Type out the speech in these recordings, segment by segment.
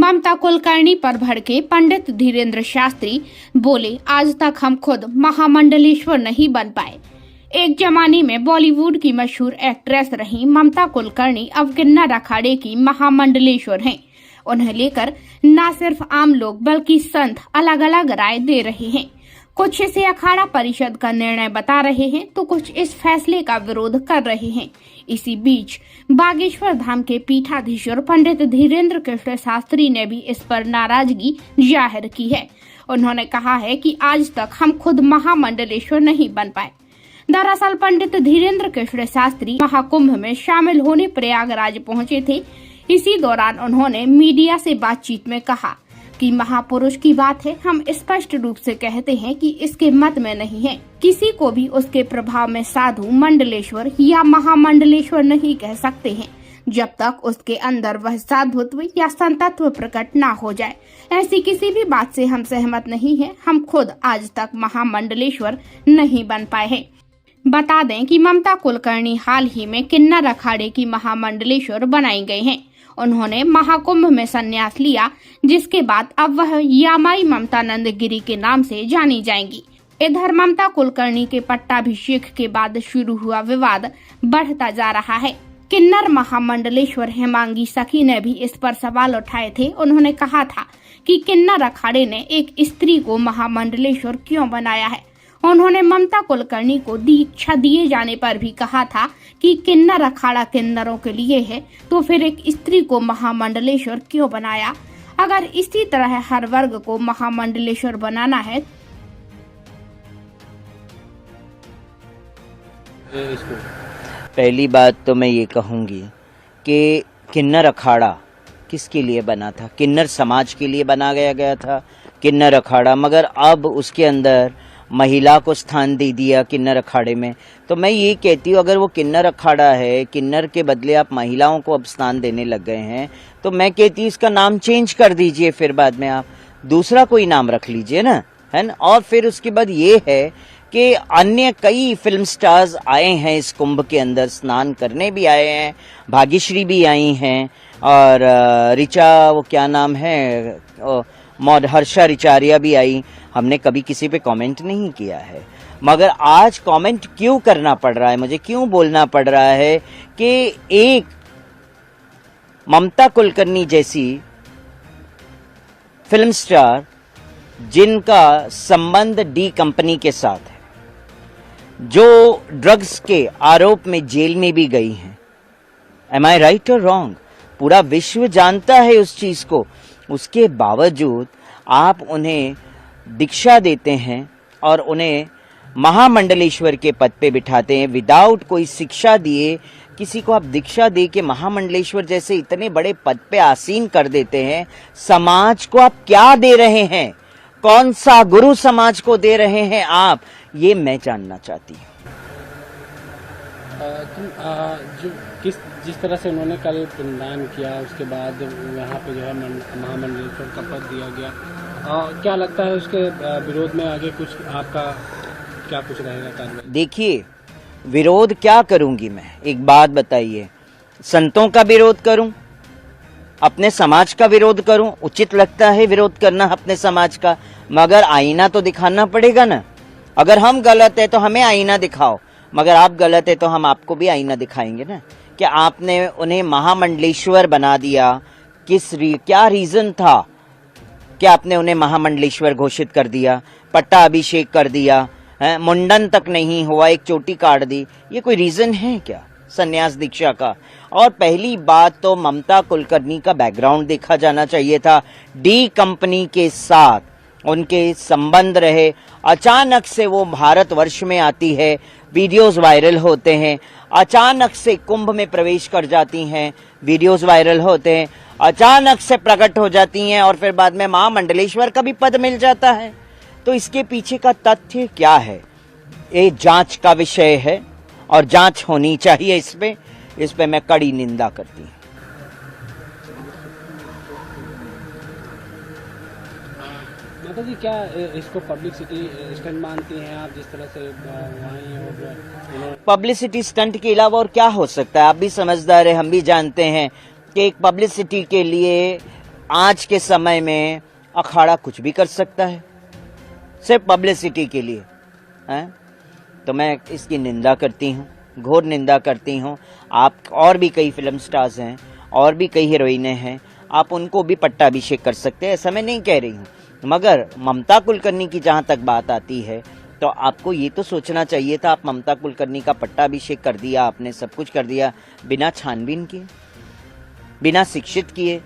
ममता कुलकर्णी पर भड़के पंडित धीरेन्द्र शास्त्री बोले, आज तक हम खुद महामंडलेश्वर नहीं बन पाए। एक जमाने में बॉलीवुड की मशहूर एक्ट्रेस रही ममता कुलकर्णी अब किन्नर अखाड़े की महामंडलेश्वर हैं। उन्हें लेकर न सिर्फ आम लोग बल्कि संत अलग अलग राय दे रहे हैं। कुछ इसे अखाड़ा परिषद का निर्णय बता रहे हैं तो कुछ इस फैसले का विरोध कर रहे हैं। इसी बीच बागेश्वर धाम के पीठाधीश्वर पंडित धीरेन्द्र कृष्ण शास्त्री ने भी इस पर नाराजगी जाहिर की है। उन्होंने कहा है कि आज तक हम खुद महामंडलेश्वर नहीं बन पाए। दरअसल पंडित धीरेन्द्र कृष्ण शास्त्री महाकुंभ में शामिल होने प्रयागराज पहुंचे थे। इसी दौरान उन्होंने मीडिया से बातचीत में कहा कि महापुरुष की बात है, हम स्पष्ट रूप से कहते हैं कि इसके मत में नहीं है। किसी को भी उसके प्रभाव में साधु मंडलेश्वर या महामंडलेश्वर नहीं कह सकते हैं जब तक उसके अंदर वह साधुत्व या संतत्व प्रकट ना हो जाए। ऐसी किसी भी बात से हम सहमत नहीं है। हम खुद आज तक महामंडलेश्वर नहीं बन पाए हैं। बता दें कि ममता कुलकर्णी हाल ही में किन्नर अखाड़े की महामंडलेश्वर बनाई गई हैं। उन्होंने महाकुंभ में संन्यास लिया, जिसके बाद अब वह यामाई ममतानंद गिरी के नाम से जानी जाएंगी। इधर ममता कुलकर्णी के पट्टाभिषेक के बाद शुरू हुआ विवाद बढ़ता जा रहा है। किन्नर महामंडलेश्वर हेमांगी सखी ने भी इस पर सवाल उठाए थे। उन्होंने कहा था कि किन्नर अखाड़े ने एक स्त्री को महामंडलेश्वर क्यों बनाया है। उन्होंने ममता कुलकर्णी को दीक्षा दिए जाने पर भी कहा था कि किन्नर अखाड़ा किन्नरों के लिए है, तो फिर एक स्त्री को महामंडलेश्वर क्यों बनाया। अगर इसी तरह हर वर्ग को महामंडलेश्वर बनाना है इसको पहली बात तो मैं ये कहूंगी कि किन्नर अखाड़ा किसके लिए बना था? किन्नर समाज के लिए बनाया गया था किन्नर अखाड़ा, मगर अब उसके अंदर महिला को स्थान दे दिया किन्नर अखाड़े में। तो मैं ये कहती हूँ, अगर वो किन्नर अखाड़ा है, किन्नर के बदले आप महिलाओं को अब स्थान देने लग गए हैं, तो मैं कहती हूँ इसका नाम चेंज कर दीजिए। फिर बाद में आप दूसरा कोई नाम रख लीजिए ना, है ना। और फिर उसके बाद ये है कि अन्य कई फिल्म स्टार्स आए हैं इस कुंभ के अंदर, स्नान करने भी आए हैं, भाग्यश्री भी आई हैं, और ऋचा, वो क्या नाम है, हर्षा रिचारिया भी आई। हमने कभी किसी पे कमेंट नहीं किया है, मगर आज कमेंट क्यों करना पड़ रहा है, मुझे क्यों बोलना पड़ रहा है कि एक ममता कुलकर्णी जैसी फिल्म स्टार जिनका संबंध डी कंपनी के साथ है, जो ड्रग्स के आरोप में जेल में भी गई हैं, एम आई राइट और रॉन्ग, पूरा विश्व जानता है उस चीज को, उसके बावजूद आप उन्हें दीक्षा देते हैं और उन्हें महामंडलेश्वर के पद पे बिठाते हैं विदाउट कोई शिक्षा दिए। किसी को आप दीक्षा दे के महामंडलेश्वर जैसे इतने बड़े पद पे आसीन कर देते हैं। समाज को आप क्या दे रहे हैं? कौन सा गुरु समाज को दे रहे हैं आप? ये मैं जानना चाहती हूँ। जिस तरह से उन्होंने कल पिंडदान किया, उसके बाद यहाँ पे जो है महामंडलेश्वर का पद दिया गया, क्या लगता है उसके विरोध में आगे कुछ आपका क्या कुछ रहेगा कार्रवाई? देखिए, विरोध क्या करूंगी मैं, एक बात बताइए, संतों का विरोध करूं, अपने समाज का विरोध करूं? उचित लगता है विरोध करना अपने समाज का, मगर आईना तो दिखाना पड़ेगा ना। अगर हम गलत है तो हमें आईना दिखाओ, मगर आप गलत है तो हम आपको भी आईना दिखाएंगे ना। कि आपने उन्हें महामंडलेश्वर बना दिया, क्या रीजन था कि आपने उन्हें महामंडलेश्वर घोषित कर दिया, पट्टा अभिषेक कर दिया, मुंडन तक नहीं हुआ, एक चोटी काट दी? ये कोई रीजन है क्या संन्यास दीक्षा का? और पहली बात तो ममता कुलकर्णी का बैकग्राउंड देखा जाना चाहिए था। डी कंपनी के साथ उनके संबंध रहे, अचानक से वो भारतवर्ष में आती है, वीडियोस वायरल होते हैं, अचानक से कुंभ में प्रवेश कर जाती हैं, वीडियोस वायरल होते हैं, अचानक से प्रकट हो जाती हैं, और फिर बाद में महामंडलेश्वर का भी पद मिल जाता है। तो इसके पीछे का तथ्य क्या है? ये जांच का विषय है और जांच होनी चाहिए। इस पे मैं कड़ी निंदा करती हूँ। माता जी, क्या इसको पब्लिसिटी स्टंट मानती हैं आप? जिस तरह से पब्लिसिटी स्टंट के अलावा और क्या हो सकता है? आप भी समझदार है, हम भी जानते हैं कि एक पब्लिसिटी के लिए आज के समय में अखाड़ा कुछ भी कर सकता है सिर्फ पब्लिसिटी के लिए, हैं? तो मैं इसकी निंदा करती हूँ, घोर निंदा करती हूँ। आप और भी कई फिल्म स्टार्स हैं और भी कई हीरोइनें हैं, आप उनको भी पट्टाभिषेक कर सकते हैं, ऐसा मैं नहीं कह रही हूँ। मगर ममता कुलकर्णी की जहाँ तक बात आती है तो आपको ये तो सोचना चाहिए था, आप ममता कुलकर्णी का पट्टाभिषेक कर दिया, आपने सब कुछ कर दिया बिना छानबीन किए, बिना शिक्षित किए,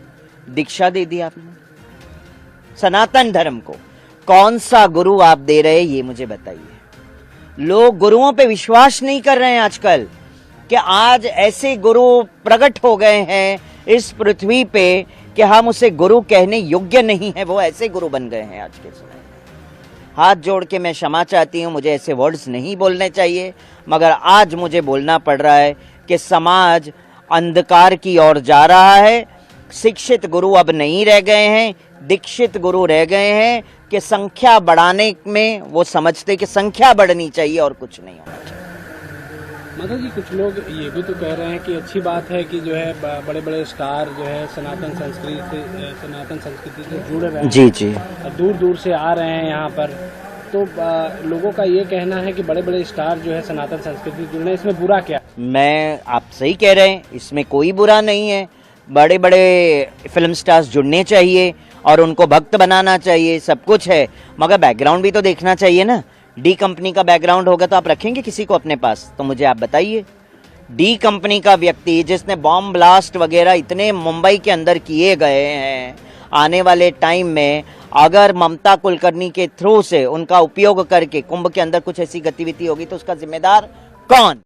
दीक्षा दे दी आपने। सनातन धर्म को कौन सा गुरु आप दे रहे ये मुझे बताइए। लोग गुरुओं पे विश्वास नहीं कर रहे हैं आजकल, कि आज ऐसे गुरु प्रकट हो गए हैं इस पृथ्वी पे कि हम उसे गुरु कहने योग्य नहीं है, वो ऐसे गुरु बन गए हैं आज के समय में। हाथ जोड़ के मैं क्षमा चाहती हूँ, मुझे ऐसे वर्ड्स नहीं बोलने चाहिए, मगर आज मुझे बोलना पड़ रहा है कि समाज अंधकार की ओर जा रहा है। शिक्षित गुरु अब नहीं रह गए हैं, दीक्षित गुरु रह गए हैं कि संख्या बढ़ाने में वो समझते कि संख्या बढ़नी चाहिए और कुछ नहीं होना चाहिए। माता जी, कुछ लोग ये भी तो कह रहे हैं कि अच्छी बात है कि जो है बड़े बड़े स्टार जो है सनातन संस्कृति से जुड़ रहे हैं, जी जी, दूर दूर से आ रहे हैं यहाँ पर। तो लोगों का ये कहना है कि बड़े बड़े स्टार जो है सनातन संस्कृति से जुड़ रहे हैं, इसमें बुरा क्या? मैं आप सही कह रहे हैं, इसमें कोई बुरा नहीं है। बड़े बड़े फिल्म स्टार्स जुड़ने चाहिए और उनको भक्त बनाना चाहिए, सब कुछ है, मगर बैकग्राउंड भी तो देखना चाहिए ना। डी कंपनी का बैकग्राउंड होगा तो आप रखेंगे किसी को अपने पास? तो मुझे आप बताइए, डी कंपनी का व्यक्ति जिसने बॉम्ब ब्लास्ट वगैरह इतने मुंबई के अंदर किए गए हैं, आने वाले टाइम में अगर ममता कुलकर्णी के थ्रू से उनका उपयोग करके कुंभ के अंदर कुछ ऐसी गतिविधि होगी तो उसका जिम्मेदार कौन?